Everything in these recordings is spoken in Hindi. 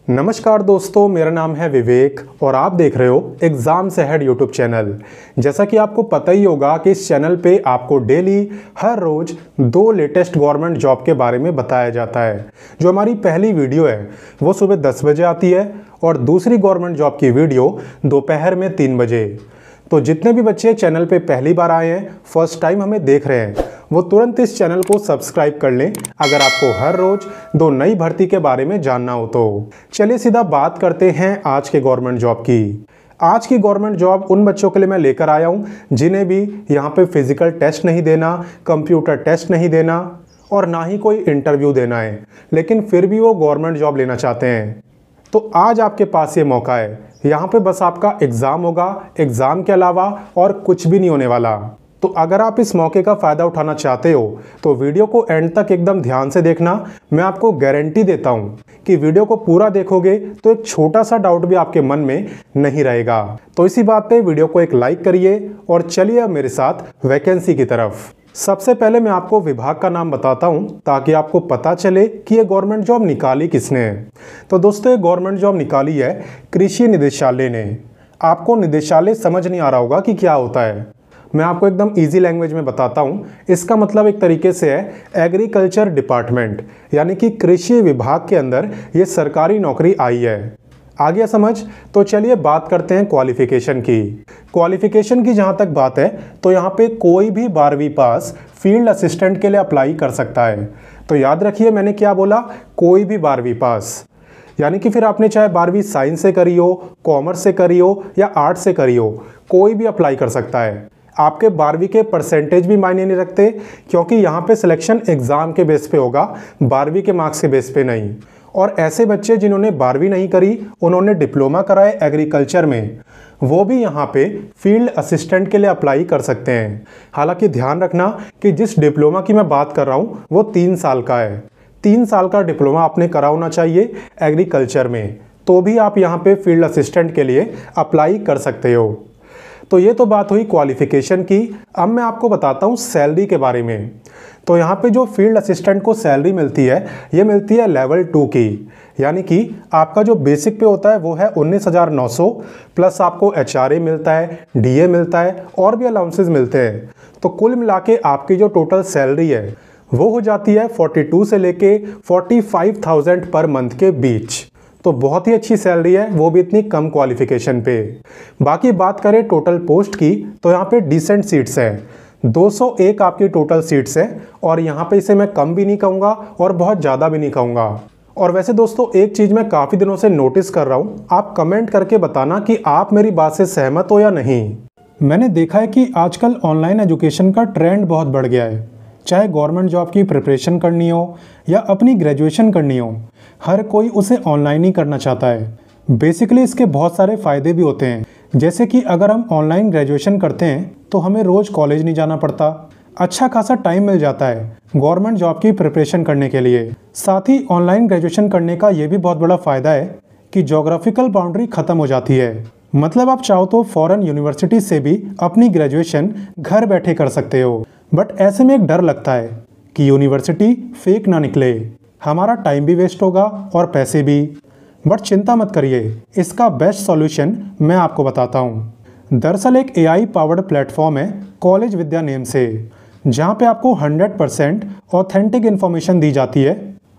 नमस्कार दोस्तों, मेरा नाम है विवेक और आप देख रहे हो एग्ज़ाम से हेड यूट्यूब चैनल। जैसा कि आपको पता ही होगा कि इस चैनल पे आपको डेली हर रोज़ 2 लेटेस्ट गवर्नमेंट जॉब के बारे में बताया जाता है। जो हमारी पहली वीडियो है वो सुबह 10 बजे आती है और दूसरी गवर्नमेंट जॉब की वीडियो दोपहर में 3 बजे। तो जितने भी बच्चे चैनल पे पहली बार आए हैं, फर्स्ट टाइम हमें देख रहे हैं, वो तुरंत इस चैनल को सब्सक्राइब कर लें अगर आपको हर रोज 2 नई भर्ती के बारे में जानना हो तो। चलिए सीधा बात करते हैं आज के गवर्नमेंट जॉब की। आज की गवर्नमेंट जॉब उन बच्चों के लिए मैं लेकर आया हूँ जिन्हें भी यहाँ पे फिजिकल टेस्ट नहीं देना, कंप्यूटर टेस्ट नहीं देना और ना ही कोई इंटरव्यू देना है, लेकिन फिर भी वो गवर्नमेंट जॉब लेना चाहते हैं। तो आज आपके पास ये मौका है। यहाँ पे बस आपका एग्ज़ाम होगा, एग्ज़ाम के अलावा और कुछ भी नहीं होने वाला। तो अगर आप इस मौके का फ़ायदा उठाना चाहते हो तो वीडियो को एंड तक एकदम ध्यान से देखना। मैं आपको गारंटी देता हूँ कि वीडियो को पूरा देखोगे तो एक छोटा सा डाउट भी आपके मन में नहीं रहेगा। तो इसी बात पे वीडियो को एक लाइक करिए और चलिए अब मेरे साथ वैकेंसी की तरफ। सबसे पहले मैं आपको विभाग का नाम बताता हूं ताकि आपको पता चले कि ये गवर्नमेंट जॉब निकाली किसने है। तो दोस्तों, ये गवर्नमेंट जॉब निकाली है कृषि निदेशालय ने। आपको निदेशालय समझ नहीं आ रहा होगा कि क्या होता है। मैं आपको एकदम इजी लैंग्वेज में बताता हूं। इसका मतलब एक तरीके से है एग्रीकल्चर डिपार्टमेंट, यानी कि कृषि विभाग के अंदर ये सरकारी नौकरी आई है। आ गया समझ? तो चलिए बात करते हैं क्वालिफिकेशन की। क्वालिफिकेशन की जहाँ तक बात है तो यहाँ पे कोई भी 12वीं पास फील्ड असिस्टेंट के लिए अप्लाई कर सकता है। तो याद रखिए मैंने क्या बोला, कोई भी 12वीं पास, यानी कि फिर आपने चाहे 12वीं साइंस से करी हो, कॉमर्स से करी हो या आर्ट्स से करी हो, कोई भी अप्लाई कर सकता है। आपके 12वीं के परसेंटेज भी मायने नहीं रखते, क्योंकि यहाँ पे सिलेक्शन एग्ज़ाम के बेस पे होगा, 12वीं के मार्क्स के बेस पे नहीं। और ऐसे बच्चे जिन्होंने 12वीं नहीं करी, उन्होंने डिप्लोमा करा है एग्रीकल्चर में, वो भी यहाँ पे फील्ड असिस्टेंट के लिए अप्लाई कर सकते हैं। हालांकि ध्यान रखना कि जिस डिप्लोमा की मैं बात कर रहा हूँ वो 3 साल का है। 3 साल का डिप्लोमा आपने करा होना चाहिए एग्रीकल्चर में, तो भी आप यहाँ पे फील्ड असिस्टेंट के लिए अप्लाई कर सकते हो। तो ये तो बात हुई क्वालिफिकेशन की। अब मैं आपको बताता हूँ सैलरी के बारे में। तो यहाँ पे जो फील्ड असिस्टेंट को सैलरी मिलती है, ये मिलती है लेवल 2 की, यानी कि आपका जो बेसिक पे होता है वो है 19,900 प्लस आपको HRA मिलता है, DA मिलता है और भी अलाउंसेस मिलते हैं। तो कुल मिला के आपकी जो टोटल सैलरी है वो हो जाती है 42 से लेके 45,000 पर मंथ के बीच। तो बहुत ही अच्छी सैलरी है, वो भी इतनी कम क्वालिफिकेशन पे। बाकी बात करें टोटल पोस्ट की तो यहाँ पे डिसेंट सीट्स हैं, 201 आपकी टोटल सीट्स हैं और यहाँ पे इसे मैं कम भी नहीं कहूँगा और बहुत ज़्यादा भी नहीं कहूँगा। और वैसे दोस्तों, एक चीज़ मैं काफ़ी दिनों से नोटिस कर रहा हूँ, आप कमेंट करके बताना कि आप मेरी बात से सहमत हो या नहीं। मैंने देखा है कि आजकल ऑनलाइन एजुकेशन का ट्रेंड बहुत बढ़ गया है। चाहे गवर्नमेंट जॉब की प्रिपरेशन करनी हो या अपनी ग्रेजुएशन करनी हो, हर कोई उसे ऑनलाइन ही करना चाहता है। बेसिकली इसके बहुत सारे फ़ायदे भी होते हैं, जैसे कि अगर हम ऑनलाइन ग्रेजुएशन करते हैं तो हमें रोज़ कॉलेज नहीं जाना पड़ता, अच्छा खासा टाइम मिल जाता है गवर्नमेंट जॉब की प्रिपरेशन करने के लिए। साथ ही ऑनलाइन ग्रेजुएशन करने का ये भी बहुत बड़ा फ़ायदा है कि जोग्राफिकल बाउंड्री ख़त्म हो जाती है। मतलब आप चाहो तो फॉरेन यूनिवर्सिटी से भी अपनी ग्रेजुएशन घर बैठे कर सकते हो। बट ऐसे में एक डर लगता है कि यूनिवर्सिटी फेक ना निकले, हमारा टाइम भी वेस्ट होगा और पैसे भी। बट चिंता मत करिए, इसका बेस्ट सॉल्यूशन मैं आपको बताता हूँ। दरअसल एक AI पावर्ड प्लेटफॉर्म है कॉलेज विद्या नेम से, जहाँ पे आपको 100% ऑथेंटिक इन्फॉर्मेशन दी जाती है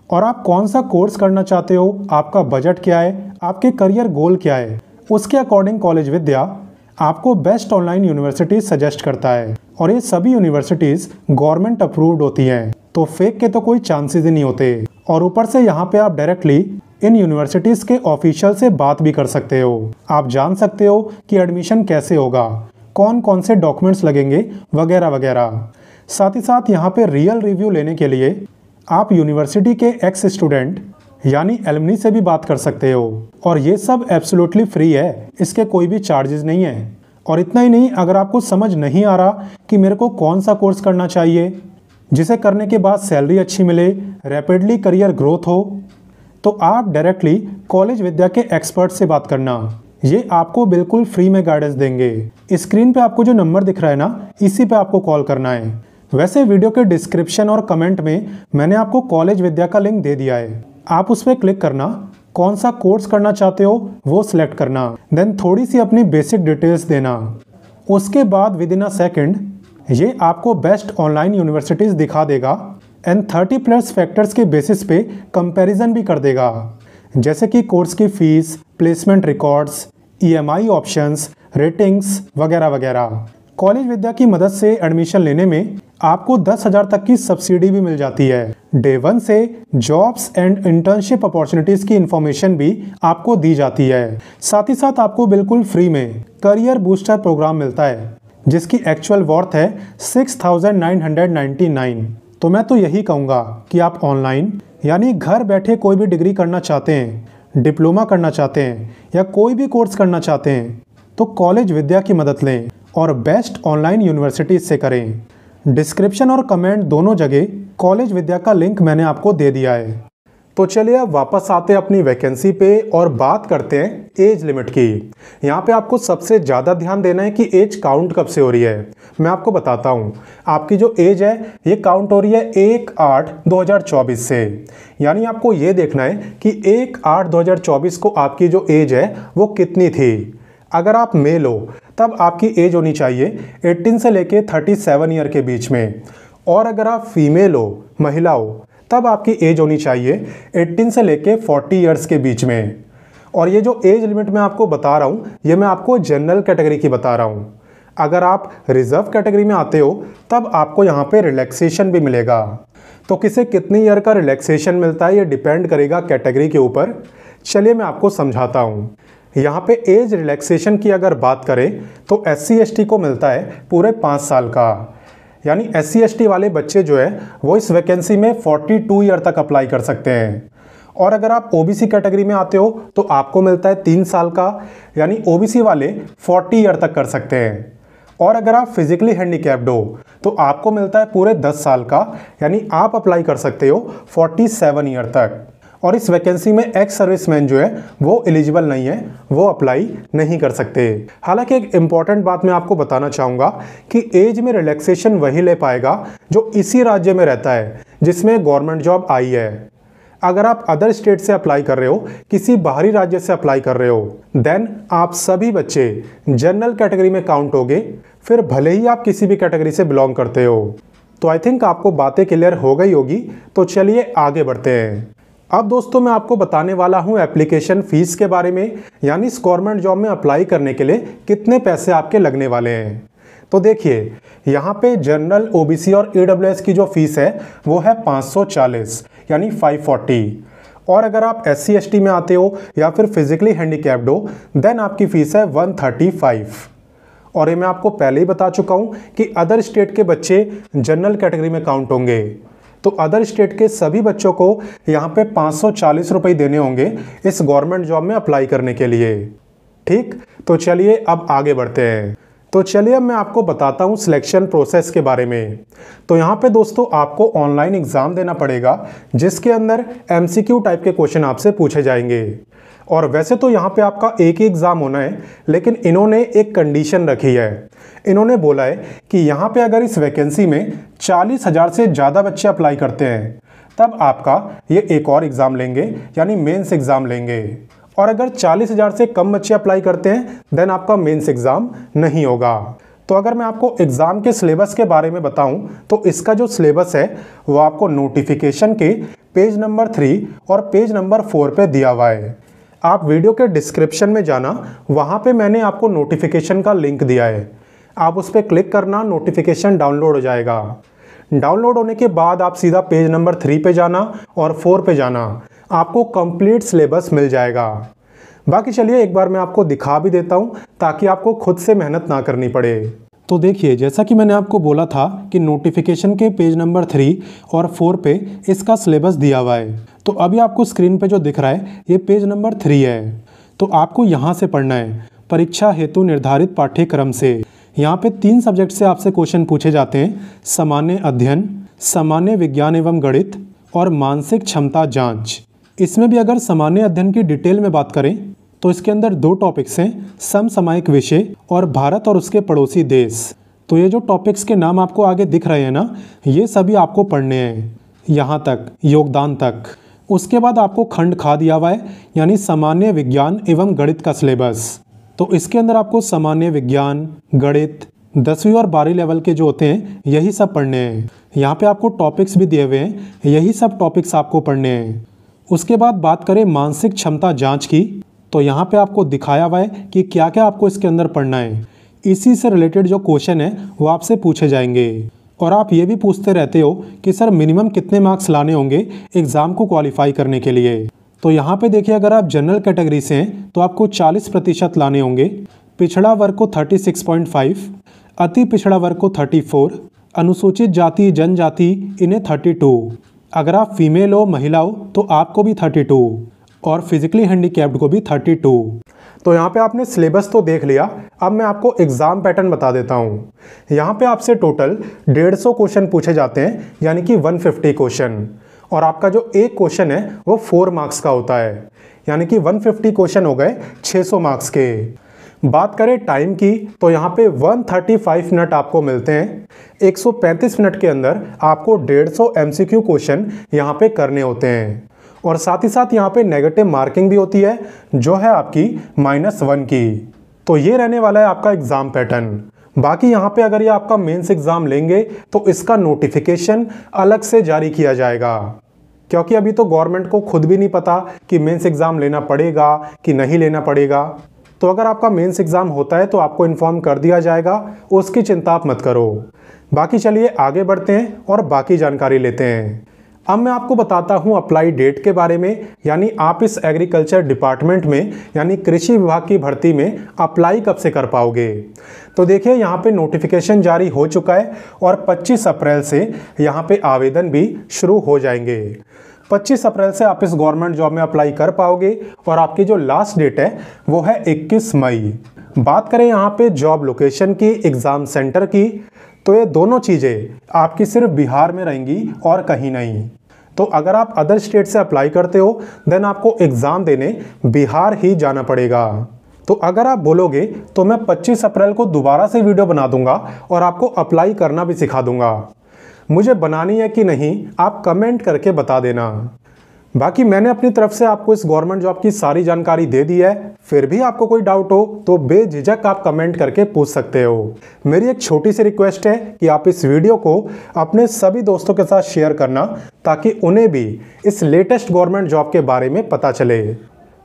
और आप कौन सा कोर्स करना चाहते हो, आपका बजट क्या है, आपके करियर गोल क्या है, उसके अकॉर्डिंग कॉलेज विद्या आपको बेस्ट ऑनलाइन यूनिवर्सिटीज सजेस्ट करता है। और ये सभी यूनिवर्सिटीज़ गवर्नमेंट अप्रूव्ड होती हैं, तो फेक के तो कोई चांसेस ही नहीं होते। और ऊपर से यहाँ पे आप डायरेक्टली इन यूनिवर्सिटीज़ के ऑफिशियल से बात भी कर सकते हो। आप जान सकते हो कि एडमिशन कैसे होगा, कौन कौन से डॉक्यूमेंट्स लगेंगे वगैरह वगैरह। साथ ही साथ यहाँ पे रियल रिव्यू लेने के लिए आप यूनिवर्सिटी के एक्स स्टूडेंट यानी एलुमनी से भी बात कर सकते हो। और ये सब एब्सोल्युटली फ्री है, इसके कोई भी चार्जेस नहीं है। और इतना ही नहीं, अगर आपको समझ नहीं आ रहा कि मेरे को कौन सा कोर्स करना चाहिए जिसे करने के बाद सैलरी अच्छी मिले, रैपिडली करियर ग्रोथ हो, तो आप डायरेक्टली कॉलेज विद्या के एक्सपर्ट से बात करना। ये आपको बिल्कुल फ्री में गाइडेंस देंगे। स्क्रीन पे आपको जो नंबर दिख रहा है ना, इसी पे आपको कॉल करना है। वैसे वीडियो के डिस्क्रिप्शन और कमेंट में मैंने आपको कॉलेज विद्या का लिंक दे दिया है, आप उस पर क्लिक करना, कौन सा कोर्स करना चाहते हो वो सिलेक्ट करना, देन थोड़ी सी अपनी बेसिक डिटेल्स देना। उसके बाद विद इन अ सेकेंड ये आपको बेस्ट ऑनलाइन यूनिवर्सिटीज़ दिखा देगा एंड 30+ फैक्टर्स के बेसिस पे कंपैरिजन भी कर देगा, जैसे कि कोर्स की fees, placement records, EMI options, ratings वगैरह वगैरह। कॉलेज विद्या की मदद से एडमिशन लेने में आपको 10,000 तक की सब्सिडी भी मिल जाती है। डे 1 से जॉब्स एंड इंटर्नशिप अपॉर्चुनिटीज़ की इंफॉर्मेशन भी आपको दी जाती है। साथ ही साथ आपको बिल्कुल फ्री में करियर बूस्टर प्रोग्राम मिलता है, जिसकी एक्चुअल वर्थ है 6,999। तो मैं तो यही कहूँगा कि आप ऑनलाइन यानी घर बैठे कोई भी डिग्री करना चाहते हैं, डिप्लोमा करना चाहते हैं या कोई भी कोर्स करना चाहते हैं तो कॉलेज विद्या की मदद लें और बेस्ट ऑनलाइन यूनिवर्सिटीज से करें। डिस्क्रिप्शन और कमेंट दोनों जगह कॉलेज विद्या का लिंक मैंने आपको दे दिया है। तो चलिए अब वापस आते हैं अपनी वैकेंसी पे और बात करते हैं एज लिमिट की। यहाँ पे आपको सबसे ज़्यादा ध्यान देना है कि एज काउंट कब से हो रही है। मैं आपको बताता हूँ, आपकी जो एज है ये काउंट हो रही है 1/8/2024 से। यानी आपको ये देखना है कि 1/8/2024 को आपकी जो एज है वो कितनी थी। अगर आप मेल हो तब आपकी एज होनी चाहिए 18 से लेके 37 ईयर के बीच में, और अगर आप फीमेल हो, महिला हो, तब आपकी एज होनी चाहिए 18 से लेके 40 ईयर्स के बीच में। और ये जो एज लिमिट मैं आपको बता रहा हूँ ये मैं आपको जनरल कैटेगरी की बता रहा हूँ। अगर आप रिजर्व कैटेगरी में आते हो तब आपको यहाँ पे रिलैक्सेशन भी मिलेगा। तो किसे कितनी ईयर का रिलैक्सेशन मिलता है ये डिपेंड करेगा कैटेगरी के ऊपर। चलिए मैं आपको समझाता हूँ। यहाँ पे एज रिलैक्सेशन की अगर बात करें तो SC/ST को मिलता है पूरे 5 साल का। यानी SC/ST वाले बच्चे जो है वो इस वैकेंसी में 42 ईयर तक अप्लाई कर सकते हैं। और अगर आप OBC कैटेगरी में आते हो तो आपको मिलता है 3 साल का, यानी OBC वाले 40 ईयर तक कर सकते हैं। और अगर आप फिजिकली हैंडीकैप्ड हो तो आपको मिलता है पूरे 10 साल का, यानी आप अप्लाई कर सकते हो 47 ईयर तक। और इस वैकेंसी में एक्स सर्विसमैन जो है वो एलिजिबल नहीं है, वो अप्लाई नहीं कर सकते। हालांकि एक इम्पॉर्टेंट बात मैं आपको बताना चाहूँगा कि एज में रिलैक्सेशन वही ले पाएगा जो इसी राज्य में रहता है जिसमें गवर्नमेंट जॉब आई है। अगर आप अदर स्टेट से अप्लाई कर रहे हो, किसी बाहरी राज्य से अप्लाई कर रहे हो, देन आप सभी बच्चे जनरल कैटेगरी में काउंट होगे, फिर भले ही आप किसी भी कैटेगरी से बिलोंग करते हो। तो आई थिंक आपको बातें क्लियर हो गई होगी। तो चलिए आगे बढ़ते हैं। अब दोस्तों मैं आपको बताने वाला हूं एप्लीकेशन फ़ीस के बारे में, यानी इस गवर्नमेंट जॉब में अप्लाई करने के लिए कितने पैसे आपके लगने वाले हैं। तो देखिए यहाँ पे जनरल, OBC और EWS की जो फीस है वो है 540 यानी 540। और अगर आप SC/ST में आते हो या फिर फिजिकली हैंडीकैप्ड हो देन आपकी फ़ीस है 135। और ये मैं आपको पहले ही बता चुका हूँ कि अदर स्टेट के बच्चे जनरल कैटेगरी में काउंट होंगे, तो अदर स्टेट के सभी बच्चों को यहाँ पे 540 रुपये देने होंगे इस गवर्नमेंट जॉब में अप्लाई करने के लिए। ठीक, तो चलिए अब आगे बढ़ते हैं। तो चलिए अब मैं आपको बताता हूँ सिलेक्शन प्रोसेस के बारे में। तो यहाँ पे दोस्तों आपको ऑनलाइन एग्ज़ाम देना पड़ेगा जिसके अंदर MCQ टाइप के क्वेश्चन आपसे पूछे जाएंगे। और वैसे तो यहाँ पे आपका एक ही एग्ज़ाम होना है, लेकिन इन्होंने एक कंडीशन रखी है। इन्होंने बोला है कि यहाँ पे अगर इस वैकेंसी में 40,000 से ज़्यादा बच्चे अप्लाई करते हैं तब आपका ये एक और एग्ज़ाम लेंगे, यानी मेंस एग्ज़ाम लेंगे। और अगर 40,000 से कम बच्चे अप्लाई करते हैं देन आपका मेंस एग्ज़ाम नहीं होगा। तो अगर मैं आपको एग्ज़ाम के सिलेबस के बारे में बताऊं तो इसका जो सिलेबस है वो आपको नोटिफिकेशन के पेज नंबर 3 और पेज नंबर 4 पे दिया हुआ है। आप वीडियो के डिस्क्रिप्शन में जाना, वहाँ पे मैंने आपको नोटिफिकेशन का लिंक दिया है। आप उस पर क्लिक करना, नोटिफिकेशन डाउनलोड हो जाएगा। डाउनलोड होने के बाद आप सीधा पेज नंबर 3 पे जाना और 4 पे जाना, आपको कंप्लीट सिलेबस मिल जाएगा। बाकी चलिए एक बार मैं आपको दिखा भी देता हूँ ताकि आपको खुद से मेहनत ना करनी पड़े। तो देखिए जैसा कि मैंने आपको बोला था कि नोटिफिकेशन के पेज नंबर 3 और 4 पे इसका सिलेबस दिया हुआ है। तो अभी आपको स्क्रीन पे जो दिख रहा है ये पेज नंबर 3 है। तो आपको यहाँ से पढ़ना है, परीक्षा हेतु निर्धारित पाठ्यक्रम से। यहाँ पे 3 सब्जेक्ट से आपसे क्वेश्चन पूछे जाते हैं, सामान्य अध्ययन, सामान्य विज्ञान एवं गणित और मानसिक क्षमता जाँच। इसमें भी अगर सामान्य अध्ययन की डिटेल में बात करें तो इसके अंदर 2 टॉपिक्स हैं, समसामयिक विषय और भारत और उसके पड़ोसी देश। तो ये जो टॉपिक्स के नाम आपको आगे दिख रहे हैं ना, ये सभी आपको पढ़ने हैं यहाँ तक, योगदान तक। उसके बाद आपको खंड खा दिया हुआ है, यानी सामान्य विज्ञान एवं गणित का सिलेबस। तो इसके अंदर आपको सामान्य विज्ञान, गणित, 10वीं और 12वीं लेवल के जो होते हैं यही सब पढ़ने हैं। यहाँ पे आपको टॉपिक्स भी दिए हुए हैं, यही सब टॉपिक्स आपको पढ़ने हैं। उसके बाद बात करें मानसिक क्षमता जांच की, तो यहाँ पे आपको दिखाया हुआ है कि क्या क्या आपको इसके अंदर पढ़ना है। इसी से रिलेटेड जो क्वेश्चन है वो आपसे पूछे जाएंगे। और आप ये भी पूछते रहते हो कि सर मिनिमम कितने मार्क्स लाने होंगे एग्ज़ाम को क्वालिफाई करने के लिए। तो यहाँ पे देखिए, अगर आप जनरल कैटेगरी से हैं तो आपको 40% लाने होंगे, पिछड़ा वर्ग को 36.5, अति पिछड़ा वर्ग को 34, अनुसूचित जाति जनजाति इन्हें 32, अगर आप फीमेल हो महिला हो तो आपको भी 32 और फिजिकली हैंडीकैप्ड को भी 32। तो यहाँ पे आपने सिलेबस तो देख लिया, अब मैं आपको एग्ज़ाम पैटर्न बता देता हूँ। यहाँ पे आपसे टोटल 150 क्वेश्चन पूछे जाते हैं, यानी कि 150 क्वेश्चन। और आपका जो एक क्वेश्चन है वो 4 मार्क्स का होता है, यानी कि 150 क्वेश्चन हो गए 600 मार्क्स के। बात करें टाइम की, तो यहाँ पे 135 मिनट आपको मिलते हैं। 135 मिनट के अंदर आपको 150 MCQ क्वेश्चन यहाँ पे करने होते हैं। और साथ ही साथ यहाँ पे नेगेटिव मार्किंग भी होती है, जो है आपकी -1 की। तो ये रहने वाला है आपका एग्ज़ाम पैटर्न। बाकी यहाँ पे अगर ये आपका मेंस एग्ज़ाम लेंगे तो इसका नोटिफिकेशन अलग से जारी किया जाएगा, क्योंकि अभी तो गवर्नमेंट को खुद भी नहीं पता कि मेंस एग्ज़ाम लेना पड़ेगा कि नहीं लेना पड़ेगा। तो अगर आपका मेंस एग्ज़ाम होता है तो आपको इन्फॉर्म कर दिया जाएगा, उसकी चिंता आप मत करो। बाकी चलिए आगे बढ़ते हैं और बाकी जानकारी लेते हैं। अब मैं आपको बताता हूं अप्लाई डेट के बारे में, यानी आप इस एग्रीकल्चर डिपार्टमेंट में यानी कृषि विभाग की भर्ती में अप्लाई कब से कर पाओगे। तो देखिए, यहाँ पे नोटिफिकेशन जारी हो चुका है और 25 अप्रैल से यहाँ पे आवेदन भी शुरू हो जाएंगे। 25 अप्रैल से आप इस गवर्नमेंट जॉब में अप्लाई कर पाओगे और आपकी जो लास्ट डेट है वो है 21 मई। बात करें यहाँ पे जॉब लोकेशन की, एग्ज़ाम सेंटर की, तो ये दोनों चीज़ें आपकी सिर्फ बिहार में रहेंगी और कहीं नहीं। तो अगर आप अदर स्टेट से अप्लाई करते हो देन आपको एग्ज़ाम देने बिहार ही जाना पड़ेगा। तो अगर आप बोलोगे तो मैं 25 अप्रैल को दोबारा से वीडियो बना दूंगा और आपको अप्लाई करना भी सिखा दूंगा। मुझे बनानी है कि नहीं आप कमेंट करके बता देना। बाकी मैंने अपनी तरफ से आपको इस गवर्नमेंट जॉब की सारी जानकारी दे दी है। फिर भी आपको कोई डाउट हो तो बेझिझक आप कमेंट करके पूछ सकते हो। मेरी एक छोटी सी रिक्वेस्ट है कि आप इस वीडियो को अपने सभी दोस्तों के साथ शेयर करना, ताकि उन्हें भी इस लेटेस्ट गवर्नमेंट जॉब के बारे में पता चले।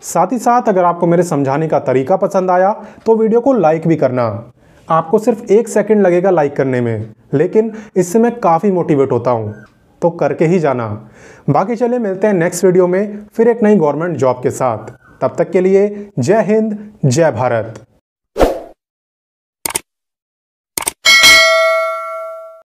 साथ ही साथ अगर आपको मेरे समझाने का तरीका पसंद आया तो वीडियो को लाइक भी करना। आपको सिर्फ 1 सेकंड लगेगा लाइक करने में, लेकिन इससे मैं काफ़ी मोटिवेट होता हूँ, तो करके ही जाना। बाकी चलिए मिलते हैं नेक्स्ट वीडियो में फिर एक नई गवर्नमेंट जॉब के साथ। तब तक के लिए जय हिंद, जय भारत।